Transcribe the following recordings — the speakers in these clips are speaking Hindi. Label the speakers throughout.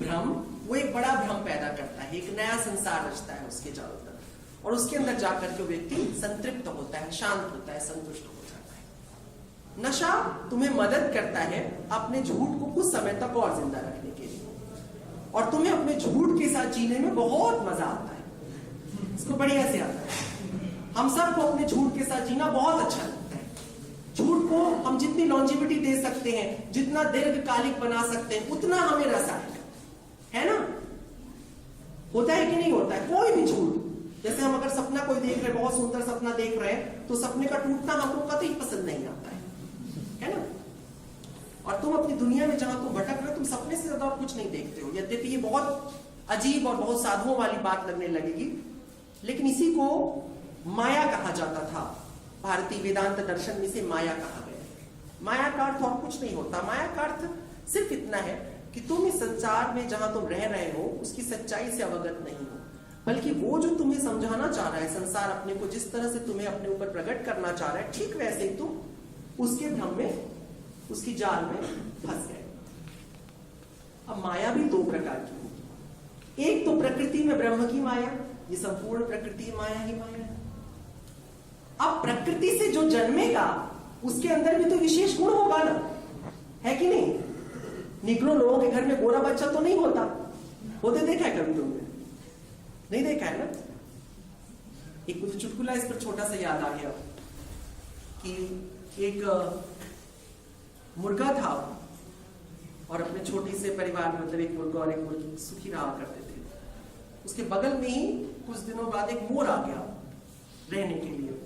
Speaker 1: भ्रम, वो एक बड़ा भ्रम पैदा करता है, एक नया संसार रचता है उसके चारों तरफ, और उसके अंदर जाकर के व्यक्ति संतृप्त होता है, शांत होता है, संतुष्ट हो जाता है। नशा तुम्हें मदद करता है अपने झूठ को कुछ समय तक और जिंदा रखने के लिए, और तुम्हें अपने झूठ के साथ जीने में बहुत मजा आता है, इसको बढ़िया से आता है। हम सबको अपने झूठ के साथ जीना बहुत अच्छा लगता है। झूठ को हम जितनी लॉन्जिविटी दे सकते हैं, जितना दीर्घकालिक बना सकते हैं, उतना हमें रसा है ना? होता है कि नहीं होता है? कोई भी झूठ, जैसे हम अगर सपना कोई देख रहे हैं, बहुत सुंदर सपना देख रहे हैं, तो सपने का टूटना हमको कतई पसंद नहीं आता है ना? और तुम अपनी दुनिया में जहां तुम भटक रहे हो, तुम सपने से ज्यादा और कुछ नहीं देखते हो। यद्यपि ये बहुत अजीब और बहुत साधुओं वाली बात लगने लगेगी, लेकिन इसी को माया कहा जाता था। भारतीय वेदांत दर्शन में इसे माया कहा गया। माया का अर्थ और कुछ नहीं होता। माया का अर्थ सिर्फ इतना है कि तुम इस संसार में जहां तुम रह रहे हो उसकी सच्चाई से अवगत नहीं हो, बल्कि वो जो तुम्हें समझाना चाह रहा है, संसार अपने को जिस तरह से तुम्हें अपने ऊपर प्रकट करना चाह रहा है, ठीक वैसे ही तुम उसके भ्रम में, उसकी जाल में फंस गए। अब माया भी दो प्रकार की होगी। एक तो प्रकृति में ब्रह्म की माया, ये संपूर्ण प्रकृति माया ही माया है। अब प्रकृति से जो जन्मेगा उसके अंदर भी तो विशेष गुण होगा ना, है कि नहीं? निग्रो लोगों के घर में गोरा बच्चा तो नहीं होता, होते देखा है कभी तुमने? नहीं देखा है ना? एक मुझे चुटकुला इस पर छोटा सा याद आ गया कि एक मुर्गा था और अपने छोटे से परिवार में, मतलब एक मुर्गा और एक मुर्गी सुखी रहा करते थे। उसके बगल में ही कुछ दिनों बाद एक मोर आ गया रहने के लिए।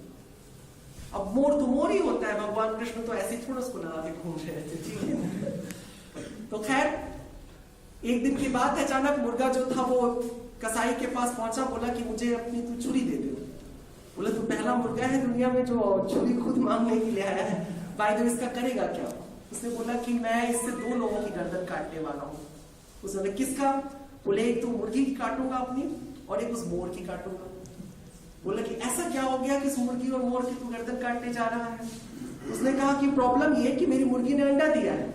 Speaker 1: अब मोर तो मोर ही होता है, भगवान कृष्ण तो ऐसे थोड़ा उसको लगा के घूम रहे थे, ठीक है? तो खैर एक दिन की बात है, अचानक मुर्गा जो था वो कसाई के पास पहुंचा, बोला कि मुझे अपनी तू छुरी दे दे। बोला तू पहला मुर्गा है दुनिया में जो छुरी खुद मांगने के लिए आया है, बाय द वे इसका करेगा क्या? उसने बोला कि मैं इससे 2 लोगों की गर्दन काटने वाला हूँ। उसने किसका? बोले एक तो मुर्गी की काटूंगा अपनी, और एक उस मोर की काटूंगा। बोला कि ऐसा क्या हो गया कि इस मुर्गी और मोर की तू गर्दन काटने जा रहा है? उसने कहा कि प्रॉब्लम ये है कि मेरी मुर्गी ने अंडा दिया है।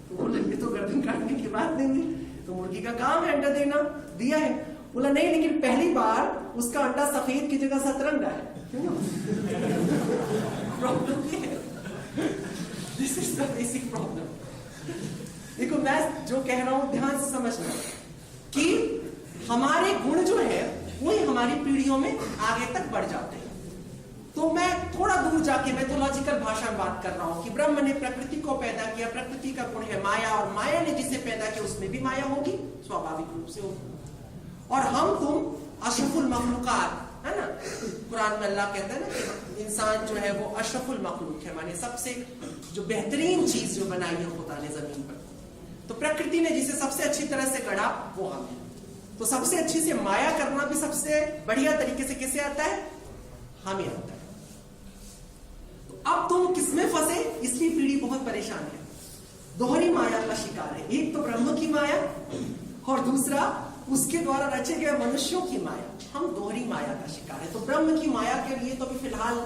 Speaker 1: तो बोले ये तो गर्दन काटने की बात नहीं हुई, तो मुर्गी का काम है अंडा देना, दिया है। बोला नहीं, लेकिन पहली बार उसका अंडा सफेद की जगह सतरंगा है। प्रॉब्लम ये है, this is the basic problem. देखो मैं जो कह रहा हूं ध्यान से समझना कि हमारे गुण जो है वही हमारी पीढ़ियों में आगे तक बढ़ जाते हैं। तो मैं थोड़ा दूर जाके मैथोलॉजिकल भाषा में बात कर रहा हूं कि ब्रह्म ने प्रकृति को पैदा किया, प्रकृति का गुण है माया, और माया ने जिसे पैदा किया उसमें भी माया होगी, स्वाभाविक रूप से होगी। और हम तुम अशरफुल मखलूकात, है ना? कुरान में अल्लाह कहता है ना कि इंसान जो है वो अशरफुल मखलूक है, माने सबसे जो बेहतरीन चीज जो बनाई है खुदा ने जमीन पर। तो प्रकृति ने जिसे सबसे अच्छी तरह से गढ़ा वो हम है। तो सबसे अच्छी से माया करना भी सबसे बढ़िया तरीके से किसे आता है? हमें आता है। तो अब तुम किसमें फंसे? इसलिए पीढ़ी बहुत परेशान है, दोहरी माया का शिकार है। एक तो ब्रह्म की माया और दूसरा उसके द्वारा रचे गए मनुष्यों की माया। हम दोहरी माया का शिकार है। तो ब्रह्म की माया के लिए तो अभी फिलहाल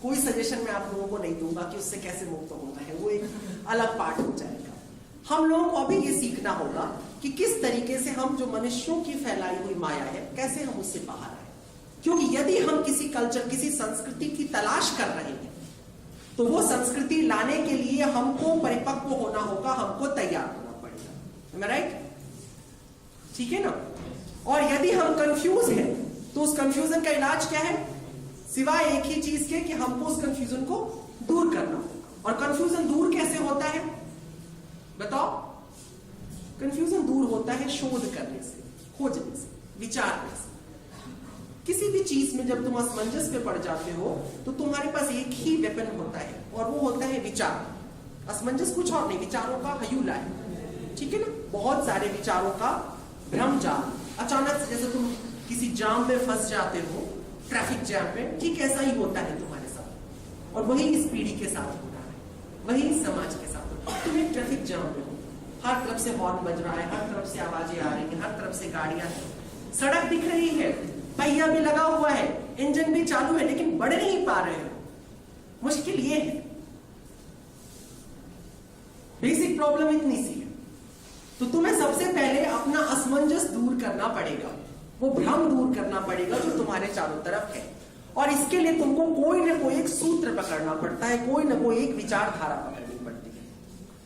Speaker 1: कोई सजेशन मैं आप लोगों को नहीं दूंगा कि उससे कैसे मुक्त होना है, वो एक अलग पार्ट हो जाएगा। हम लोगों को अभी ये सीखना होगा कि किस तरीके से हम जो मनुष्यों की फैलाई हुई माया है, कैसे हम उससे बाहर आए। क्योंकि यदि हम किसी कल्चर, किसी संस्कृति की तलाश कर रहे हैं, तो वो संस्कृति लाने के लिए हमको परिपक्व होना होगा, हमको तैयार होना पड़ेगा। राइट? ठीक है ना? और यदि हम कंफ्यूज हैं तो उस कंफ्यूजन का इलाज क्या है? सिवाय एक ही चीज के कि हमको उस कंफ्यूजन को दूर करना होगा। और कंफ्यूजन दूर कैसे होता है बताओ? कंफ्यूजन दूर होता है शोध करने से, खोजने से, विचारने से। किसी भी चीज में जब तुम असमंजस में पड़ जाते हो तो तुम्हारे पास एक ही वेपन होता है, और वो होता है विचार। असमंजस कुछ और नहीं, विचारों का हयूला है, ठीक है ना? बहुत सारे विचारों का भ्रम जाल। अचानक से जैसे तुम किसी जाम में फंस जाते हो, ट्रैफिक जैम में, ठीक ऐसा ही होता है तुम्हारे साथ। और वही इस पीढ़ी के साथ हो रहा है, वही इस समाज के साथ हो रहा है। तुम एक ट्रैफिक जैम में हो, हर तरफ से हॉर्न बज रहा है, हर तरफ से आवाजें आ रही हैं, हर तरफ से गाड़ियां हैं, सड़क दिख रही है, पहिया भी लगा हुआ है, इंजन भी चालू है, लेकिन बढ़ नहीं पा रहे हो। मुश्किल ये है, बेसिक प्रॉब्लम इतनी सी है। तो तुम्हें सबसे पहले अपना दूर करना पड़ेगा, वो भ्रम दूर करना पड़ेगा जो तुम्हारे चारों तरफ है। और इसके लिए तुमको कोई ना कोई एक सूत्र पकड़ना पड़ता है, कोई ना कोई एक विचारधारा पकड़नी पड़ती है।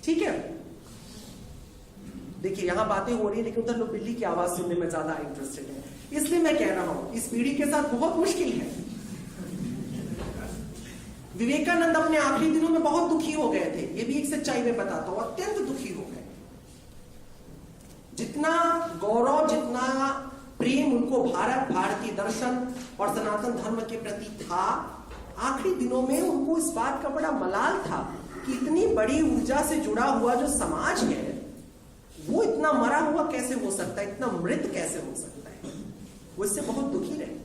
Speaker 1: ठीक है, देखिए यहां बातें हो रही है लेकिन उधर लोग बिल्ली की आवाज सुनने में ज्यादा इंटरेस्टेड है, इसलिए मैं कह रहा हूं इस पीढ़ी के साथ बहुत मुश्किल है। विवेकानंद अपने आखिरी दिनों में बहुत दुखी हो गए थे, ये भी एक सच्चाई में बताता हूं, अत्यंत दुखी हो गए। जितना गौरव, जितना प्रेम उनको भारत, भारतीय दर्शन और सनातन धर्म के प्रति था, आखिरी दिनों में उनको इस बात का बड़ा मलाल था कि इतनी बड़ी ऊर्जा से जुड़ा हुआ जो समाज है वो इतना मरा हुआ कैसे हो सकता है, इतना मृत कैसे हो सकता है। वो इससे बहुत दुखी रहे।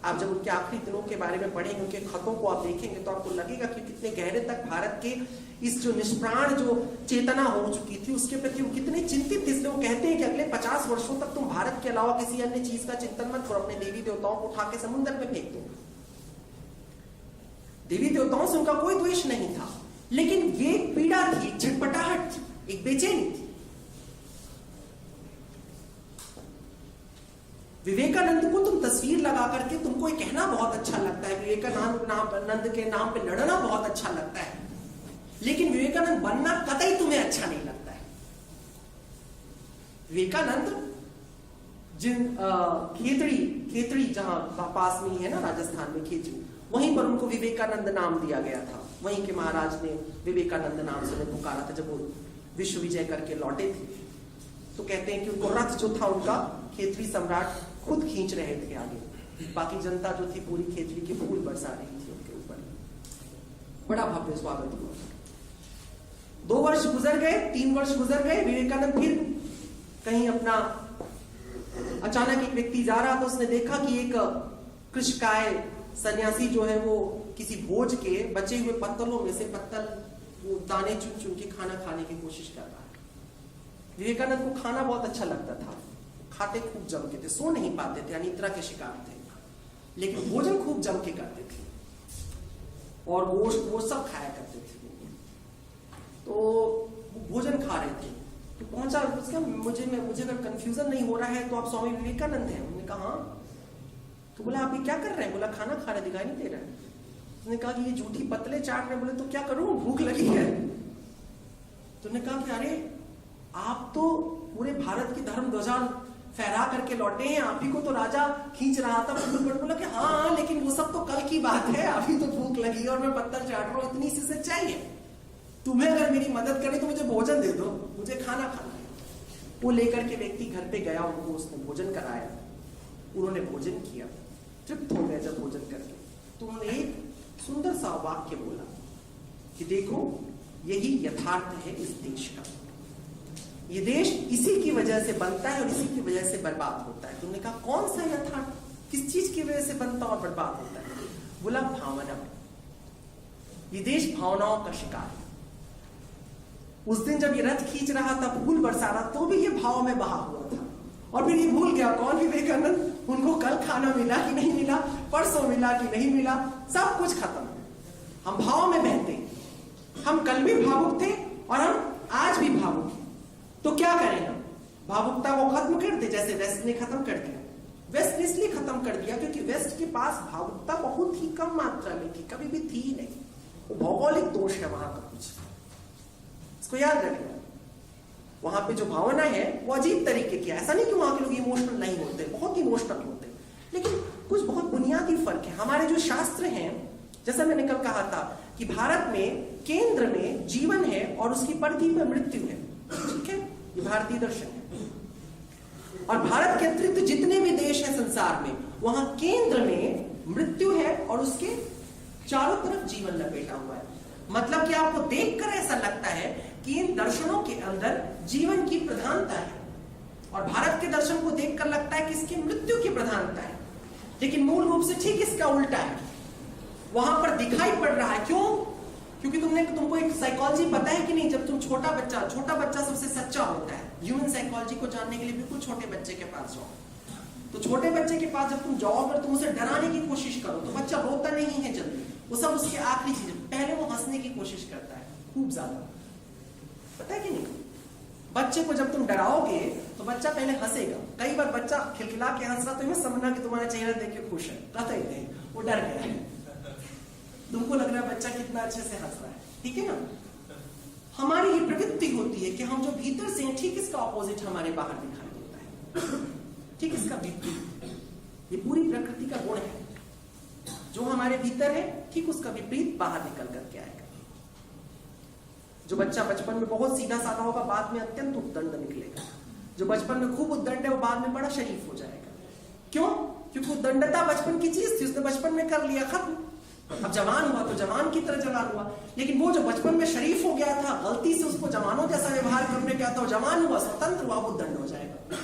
Speaker 1: आप जब उनके आखिरी दिनों के बारे में पढ़ेंगे, उनके खतों को आप देखेंगे तो आपको लगेगा कि कितने गहरे तक भारत के इस जो निष्प्राण जो चेतना हो चुकी थी उसके प्रति वो कितने चिंतित थे। इसलिए वो कहते हैं कि अगले 50 वर्षों तक तुम भारत के अलावा किसी अन्य चीज का चिंतन मत करो, अपने देवी देवताओं को उठा के समुद्र में फेंक दो। देवी देवताओं से उनका कोई द्वेष नहीं था, लेकिन ये एक पीड़ा थी, एक झटपटाहट थी, एक बेचैनी थी। विवेकानंद को तुम तस्वीर लगा करके तुमको ये कहना बहुत अच्छा लगता है, विवेकानंद के नाम पे लड़ना बहुत अच्छा लगता है, लेकिन विवेकानंद बनना कतई तुम्हें अच्छा नहीं लगता है। विवेकानंद जिन खेतड़ी जहां पास में ही है ना, राजस्थान में खेतड़ी, वहीं पर उनको विवेकानंद नाम दिया गया था। वहीं के महाराज ने विवेकानंद नाम से उन्हें पुकारा था। जब वो विश्व विजय करके लौटे थे तो कहते हैं कि उनको रथ जो था उनका खेतरी सम्राट खुद खींच रहे थे आगे, बाकी जनता जो थी पूरी खेतरी के फूल बरसा रही थी उनके ऊपर। बड़ा भव्य स्वागत हुआ। 2 वर्ष गुजर गए, 3 वर्ष गुजर गए, विवेकानंद फिर कहीं अपना, अचानक एक व्यक्ति जा रहा था, उसने देखा कि एक कृषकाय सन्यासी जो है वो किसी भोज के बचे हुए पत्तलों में से पत्तल वो दाने चुन चुन के खाना खाने की कोशिश कर रहा है। विवेकानंद को खाना बहुत अच्छा लगता था, खाते खूब जम के थे, सो नहीं पाते थे, अनिद्रा के शिकार थे, लेकिन भोजन खूब जम के करते थे और गोश्त वो सब खाया करते थे। तो भोजन खा रहे थे तो पहुंचा उसका, मुझे अगर कंफ्यूजन नहीं हो रहा है तो आप स्वामी विवेकानंद हैं? उन्होंने कहा हाँ। तो बोला आप ये क्या कर रहे हैं? बोला खाना खा रहे, दिखाई नहीं दे रहा है। उसने कहा कि ये झूठी पतले चाट रहे। बोले तो क्या करूं, भूख लगी है। तो उन्होंने कहा कि अरे आप तो पूरे भारत की धर्म ध्वजा फहरा करके लौटे हैं, आप ही को तो राजा खींच रहा था। बोला कि हाँ लेकिन वो सब तो कल की बात है, अभी तो भूख लगी और मैं पत्तल चाट रहा हूं, इतनी सी सच्चाई है। तुम्हें अगर मेरी मदद करनी तो मुझे भोजन दे दो, मुझे खाना खाना है। वो लेकर के व्यक्ति घर पे गया, उनको उसने भोजन कराया, उन्होंने भोजन किया, तृप्त हो गए। जब भोजन करके तो उन्होंने एक सुंदर सा वाक्य बोला कि देखो यही यथार्थ है इस देश का, ये देश इसी की वजह से बनता है और इसी की वजह से बर्बाद होता है। तुमने कहा कौन सा यथार्थ, किस चीज की वजह से बनता और बर्बाद होता है? बोला भावना। ये देश भावनाओं का शिकार है। उस दिन जब ये रथ खींच रहा था, फूल बरसा रहा, तो भी ये भाव में बहा हुआ था और फिर ये भूल गया कौन विवेकानंद। उनको कल खाना मिला कि नहीं मिला, परसों मिला कि नहीं मिला, सब कुछ खत्म। हम भाव में बहते, हम कल भी भावुक थे और हम आज भी भावुक हैं। तो क्या करें हम? भावुकता को खत्म कर दे, जैसे वेस्ट ने खत्म कर दिया। वेस्ट ने इसलिए खत्म कर दिया क्योंकि वेस्ट के पास भावुकता बहुत ही कम मात्रा में थी, कभी भी थी ही नहीं। वो भौगोलिक दोष है वहां का कुछ, इसको याद रखना। वहां पे जो भावना है वो अजीब तरीके की है। ऐसा नहीं कि वहां के लोग इमोशनल नहीं होते, बहुत इमोशनल होते, लेकिन कुछ बहुत बुनियादी फर्क है। हमारे जो शास्त्र हैं, जैसा मैंने कल कहा था कि भारत में केंद्र में जीवन है और उसकी परिधि में मृत्यु है। ठीक है, ये भारतीय दर्शन है। और भारत के अतिरिक्त जितने भी देश हैं संसार में, वहां केंद्र में मृत्यु है और उसके चारों तरफ जीवन लपेटा हुआ है। मतलब कि आपको देखकर ऐसा लगता है कि इन दर्शनों के अंदर जीवन की प्रधानता है और भारत के दर्शन को देखकर लगता है कि इसकी मृत्यु की प्रधानता है, लेकिन मूल रूप से ठीक इसका उल्टा है। वहां पर दिखाई पड़ रहा है। क्यों? क्योंकि तुमको एक साइकोलॉजी पता है कि नहीं? जब तुम छोटा बच्चा सबसे सच्चा होता है। ह्यूमन साइकोलॉजी को जानने के लिए बिल्कुल छोटे बच्चे के पास जाओ। तो छोटे बच्चे के पास जब तुम जाओ, अगर तुम उसे डराने की कोशिश करो तो बच्चा रोता नहीं है जल्दी, वो सब उसकी आखिरी चीज। पहले वो हंसने की कोशिश करता है खूब ज्यादा, पता है कि नहीं? बच्चे को जब तुम डराओगे तो बच्चा पहले हंसेगा। कई बार बच्चा खिलखिला के हंस रहा तो मैं समझना कि तुम्हारा चेहरा देख के खुश है, कहता ही नहीं, वो डर गया है। तुमको लग रहा है बच्चा कितना अच्छे से हंस रहा है, ठीक है ना। हमारी ये प्रवृत्ति होती है कि हम जो भीतर से हैं ठीक इसका ऑपोजिट हमारे बाहर दिखाई देता है, ठीक इसका विपरीत। ये पूरी प्रकृति का गुण है, जो हमारे भीतर है ठीक उसका विपरीत बाहर निकल करके आएगा। जो बच्चा बचपन में बहुत सीधा साधा होगा बाद में अत्यंत उद्दंड निकलेगा। जो बचपन में खूब उद्दंड है वो बाद में बड़ा शरीफ हो जाएगा। क्यों? क्योंकि उद्दंडता बचपन की चीज थी, उसने बचपन में कर लिया, खत्म। अब जवान हुआ तो जवान की तरह जवान हुआ, लेकिन वो जो बचपन में शरीफ हो गया था, गलती से उसको जवानों जैसा व्यवहार करने गया था, जवान हुआ, स्वतंत्र हुआ, वो दंड हो जाएगा।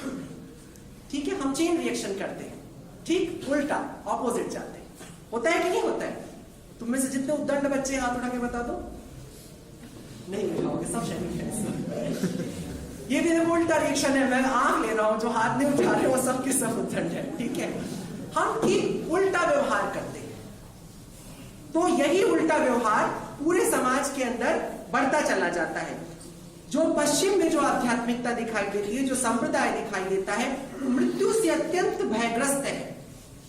Speaker 1: ठीक है, हम चेन रिएक्शन करते हैं, ठीक उल्टा ऑपोजिट जाते हैं। होता है कि नहीं होता है? तुम में से जितने उद्दंड बच्चे हाथ उठा के बता दो। नहीं उठाओगे, सब शरीफ है। ये भी उल्टा रिएक्शन है, मैं आंख ले रहा हूं, जो हाथ नहीं उठा रहे वो सब के सब उद्दंड है। ठीक है, हम ठीक उल्टा व्यवहार करते हैं। तो यही उल्टा व्यवहार पूरे समाज के अंदर बढ़ता चला जाता है। जो पश्चिम में जो आध्यात्मिकता दिखाई देती है, जो संप्रदाय दिखाई देता है, मृत्यु से अत्यंत भयग्रस्त है।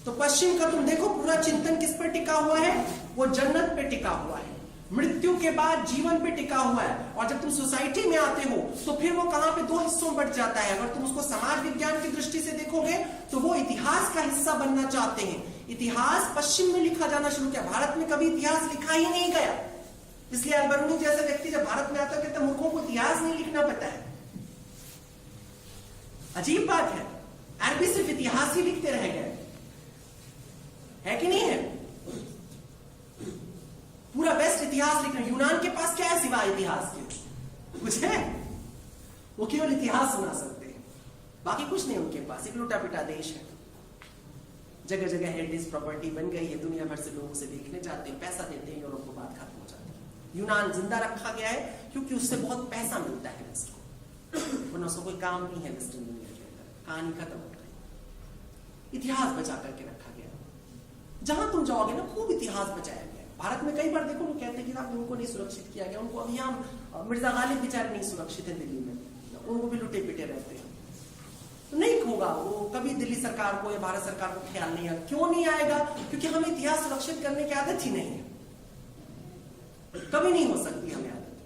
Speaker 1: तो पश्चिम का तुम देखो पूरा चिंतन किस पर टिका हुआ है? वो जन्नत पे टिका हुआ है, मृत्यु के बाद जीवन पे टिका हुआ है। और जब तुम सोसाइटी में आते हो तो फिर वो कहां पे दो हिस्सों में बढ़ जाता है। अगर तुम उसको समाज विज्ञान की दृष्टि से देखोगे तो वो इतिहास का हिस्सा बनना चाहते हैं। इतिहास पश्चिम में लिखा जाना शुरू किया, भारत में कभी इतिहास लिखा ही नहीं गया। इसलिए अलबरूनी जैसे व्यक्ति जब भारत में आता है कहते मूर्खों को इतिहास नहीं लिखना पता है। अजीब बात है, अरबी सिर्फ इतिहास ही लिखते रह गए, है कि नहीं है? पूरा वेस्ट इतिहास लिख रहे। यूनान के पास क्या है सिवाय इतिहास के? कुछ है? वो केवल इतिहास सुना सकते हैं, बाकी कुछ नहीं उनके पास। एक लुटा पिटा देश है, जगह जगह हेरिटेज प्रॉपर्टी बन गई है, दुनिया भर से लोग उसे देखने जाते हैं, पैसा देते हैं, यूरोप को बात खत्म हो जाती है। यूनान जिंदा रखा गया है क्योंकि उससे बहुत पैसा मिलता है वेस्ट को, वरना उसको कोई काम नहीं है वेस्टर्न दुनिया के अंदर, कहानी खत्म हो गई। इतिहास बचा करके रखा गया, जहां तुम जाओगे ना खूब इतिहास बचाया गया। भारत में कई बार देखो लोग कहते हैं कि उनको नहीं सुरक्षित किया गया, उनको अभी हम मिर्जा गालिब बेचारे नहीं सुरक्षित है दिल्ली में, उनको भी लुटे पिटे रहते हैं। तो नहीं होगा वो कभी दिल्ली सरकार को या भारत सरकार को ख्याल नहीं आएगा। क्यों नहीं आएगा? क्योंकि हमें इतिहास सुरक्षित करने की आदत ही नहीं है, कभी नहीं हो सकती हमें आदत।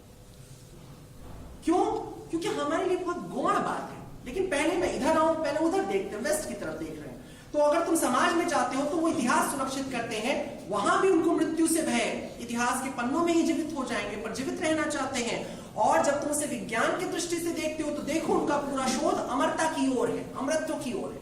Speaker 1: क्यों? क्योंकि हमारे लिए बहुत गौण बात है। लेकिन पहले मैं इधर आऊं, पहले उधर देखते हैं, वेस्ट की तरफ देख रहे हैं। तो अगर तुम समाज में जाते हो तो वो इतिहास सुरक्षित करते हैं, वहां भी उनको मृत्यु से भय, इतिहास के पन्नों में ही जीवित हो जाएंगे, पर जीवित रहना चाहते हैं। और जब तुम उसे विज्ञान की दृष्टि से देखते हो तो देखो उनका पूरा शोध अमरता की ओर है, अमरत्व की ओर है।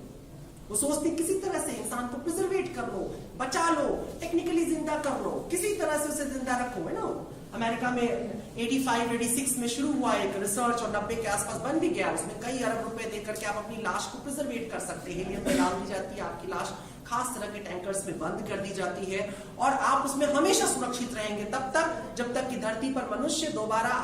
Speaker 1: वो सोचते किसी तरह से इंसान को प्रिजर्वेट कर लो, बचा लो, टेक्निकली जिंदा कर लो, किसी तरह से उसे जिंदा रखो, है ना। अमेरिका में 85-86 में शुरू हुआ एक रिसर्च और 90 के आसपास बन भी गया। उसमें कई अरब रुपए देकर के आप अपनी लाश को प्रिजर्वेट कर सकते हैं, हीलियम में डाल दी जाती है, आपकी लाश खास तरह के टैंकर्स में बंद कर दी जाती है और आप उसमें हमेशा सुरक्षित रहेंगे तब तक जब तक कि धरती पर मनुष्य दोबारा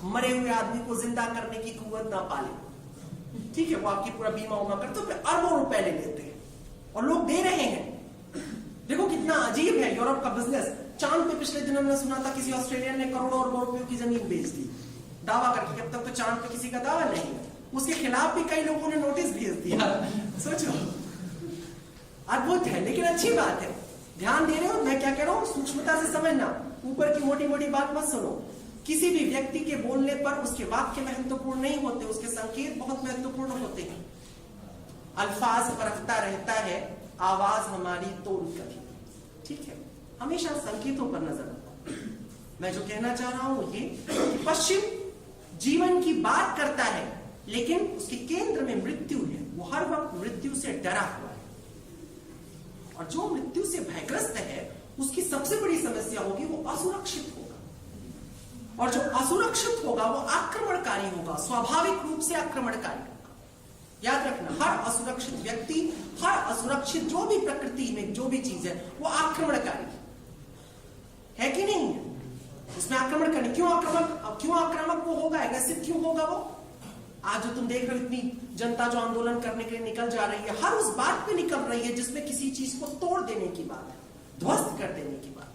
Speaker 1: मरे हुए आदमी को जिंदा करने की कुव्वत ना पाले। ठीक है, वो आपकी पूरा बीमा उमा करते तो अरबों रुपए ले लेते हैं और लोग दे रहे हैं। देखो कितना अजीब है यूरोप का बिजनेस। चांद पे पिछले दिनों में सुना था किसी ऑस्ट्रेलियन ने करोड़ों अरबों रुपयों की जमीन बेच दी, दावा करके। अब तक तो चांद पे किसी का दावा नहीं है, उसके खिलाफ भी कई लोगों ने नोटिस भेज दिया। सोचो, अद्भुत है लेकिन अच्छी बात है। ध्यान दे रहे हो मैं क्या कह रहा हूं? सूक्ष्मता से समझना, ऊपर की मोटी मोटी बात मत सुनो। किसी भी व्यक्ति के बोलने पर उसके वाक्य महत्वपूर्ण नहीं होते, उसके संकेत बहुत महत्वपूर्ण होते हैं। अल्फाज परखता रहता है, आवाज हमारी तोड़ कभी। ठीक है, हमेशा संकेतों पर नजर रखो। मैं जो कहना चाह रहा हूं ये कि पश्चिम जीवन की बात करता है लेकिन उसके केंद्र में मृत्यु है। वो हर वक्त मृत्यु से डरा हुआ है और जो मृत्यु से भयग्रस्त है उसकी सबसे बड़ी समस्या होगी वो असुरक्षित होगा। और जो असुरक्षित होगा वो आक्रमणकारी होगा, स्वाभाविक रूप से आक्रमणकारी होगा। याद रखना, हर असुरक्षित व्यक्ति, हर असुरक्षित जो भी प्रकृति में जो भी चीज है वो आक्रमणकारी है कि नहीं? उसमें आक्रमण करने क्यों आक्रामक वो होगा, एग्रेसिव क्यों होगा वो? आज जो तुम देख रहे हो इतनी जनता जो आंदोलन करने के लिए निकल जा रही है, हर उस बात पे निकल रही है जिसमें किसी चीज को तोड़ देने की बात है, ध्वस्त कर देने की बात।